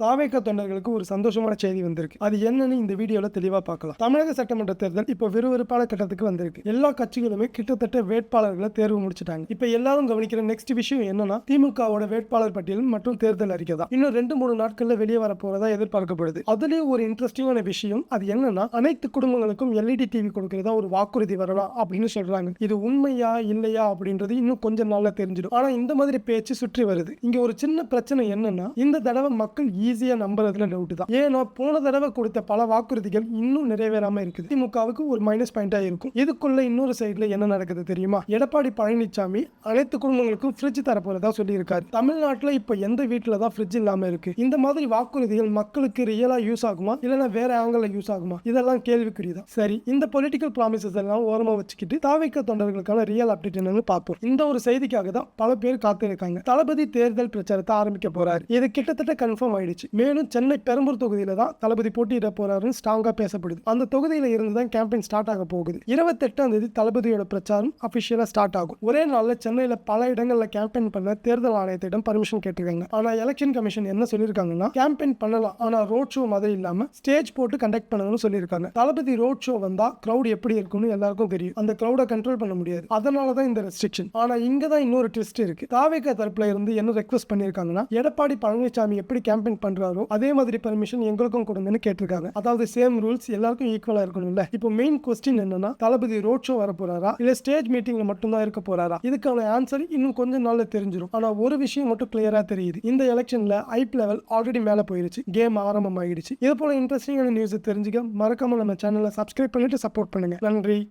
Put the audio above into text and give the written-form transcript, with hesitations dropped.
தாவேக தொண்டர்களுக்கு ஒரு சந்தோஷமான செய்தி வந்திருக்கு. அது என்னன்னு இந்த வீடியோல தெளிவா பார்க்கலாம். தமிழக சட்டமன்ற தேர்தல் இப்போ விறுவிறுப்பான கட்டத்துக்கு வந்திருக்கு. எல்லா கட்சிகளுமே கிட்டத்தட்ட வேட்பாளர்களை தேர்வு முடிச்சிட்டாங்க. இப்போ எல்லாரும் கவனிக்கிற நெக்ஸ்ட் விஷயம் என்னன்னா, திமுகவோட வேட்பாளர் பட்டியல் மற்றும் தேர்தல் அறிக்கை தான். இன்னும் 2-3 நாட்கள்ல வெளியே வர போறதா எதிர்பார்க்கப்படுது. அதுலயும் ஒரு இன்ட்ரெஸ்டிங்கான விஷயம் அது என்னன்னா, அனைத்து குடும்பங்களுக்கும் எல்இடி டிவி கொடுக்கறதா ஒரு வாக்குறுதி வரலாம் அப்படின்னு சொல்றாங்க. இது உண்மையா இல்லையா அப்படின்றது இன்னும் கொஞ்சம் நாள்ல தெரிஞ்சிடும். ஆனா இந்த மாதிரி பேச்சு சுற்றி வருது. இங்க ஒரு சின்ன பிரச்சனை என்னன்னா, இந்த தடவை மக்கள் ஈஸியா நம்புறதுல டவுட் தான். ஏன்னா போன தடவை கொடுத்த பல வாக்குறுதிகள் இன்னும் நிறைவேறாம இருக்குது. திமுகவுக்கு ஒரு மைனஸ் பாயிண்டா இருக்கும். இதுக்குள்ள இன்னொரு சைடுல என்ன நடக்குது தெரியுமா? எடப்பாடி பழனிசாமி அனைத்து குடும்பங்களுக்கும் ஃப்ரிட்ஜ் தரப்போறதா சொல்லியிருக்காரு. தமிழ்நாட்டுல இப்ப எந்த வீட்டுல தான் ஃப்ரிட்ஜ் இல்லாம இருக்கு? இந்த மாதிரி வாக்குறுதிகள் மக்களுக்கு ரியலா யூஸ் ஆகுமா இல்லைன்னா வேற ஆங்கிள் யூஸ் ஆகுமா? இதெல்லாம் கேள்விக்குறிதான். சரி, இந்த பொலிட்டிக்கல் ப்ராமிசஸ் எல்லாம் ஓரமா வச்சுக்கிட்டு தாவேக தொண்டர்களுக்கான ரியல் அப்டேட் என்னன்னு பார்ப்போம். இந்த ஒரு செய்திக்காக தான் பல பேர் காத்திருக்காங்க. தளபதி தேர்தல் பிரச்சாரத்தை ஆரம்பிக்க போறாரு. இது கிட்டத்தட்ட கன்ஃபார்ம் ஆயிடுச்சு. மேலும் சென்னை பெரம்பூர் தொகுதியில தான் தளபதி போட்டியிட போறாருன்னு ஸ்ட்ராங்கா பேசப்படுது. அந்த தொகுதியில இருந்து தான் கேம்பெயின் ஸ்டார்ட் ஆக போகுது. 28ஆம் தேதி தளபதியோட பிரச்சாரம் அபிஷியலா ஸ்டார்ட் ஆகும். ஒரே நாள்ல சென்னையில பல இடங்கள்ல கேம்பெயின் பண்ண தேர்தல் ஆணையத்திடம் பர்மிஷன் கேட்டிருக்காங்க. ஆனா எலெக்ஷன் கமிஷன் என்ன சொல்லியிருக்காங்கன்னா, கேம்பெயின் பண்ணலாம், ஆனா ரோட் ஷோ மாதிரி இல்லாம ஸ்டேஜ் போட்டு கண்டக்ட் பண்ணணும்னு சொல்லியிருக்காங்க. தளபதி ரோட் ஷோ வந்தா கிரௌட் எப்படி இருக்கும்னு எல்லாருக்கும் தெரியும். அந்த கிரௌட கண்ட்ரோல் பண்ண முடியாது. அதனால தான் இந்த ரெஸ்ட்ரிக்ஷன். ஆனா இங்க தான் இன்னொரு ட்விஸ்ட் இருக்கு. தாவேக தரப்புல இருந்து என்ன ரெக்வெஸ்ட் பண்ணிருக்காங்கன்னா, எடப்பாடி பழனிசாமி எப்படி கேம்பெயின் பண்றாரோ அதே மாதிரி பர்மிஷன் எங்களுக்கும் கொடுங்கன்னு கேட்டிருக்காங்க. அதாவது சேம் ரூல்ஸ் எல்லாருக்கும் ஈக்குவலா இருக்கணும்ல. இப்போ மெயின் கொஸ்டின் என்னன்னா, தளபதி ரோட் ஷோ வர போறாரா இல்ல ஸ்டேஜ் மீட்டிங்ல மட்டும் தான் இருக்க போறாரா? இதுக்கான ஆன்சர் இன்னும் கொஞ்சம் நாள்ல தெரிஞ்சிடும். ஆனா ஒரு விஷயம் மட்டும் கிளியரா தெரியுது. இந்த எலெக்ஷன்ல ஐப் லெவல் ஆல்ரெடி மேல போயிருச்சு. கேம் ஆரம்பமாயிடுச்சு. இது போல இன்ட்ரெஸ்டிங்கான நியூஸ் தெரிஞ்சுக்க மறக்காம நம்ம சேனலை சப்ஸ்கிரைப் பண்ணிட்டு சப்போர்ட் பண்ணுங்க. நன்றி.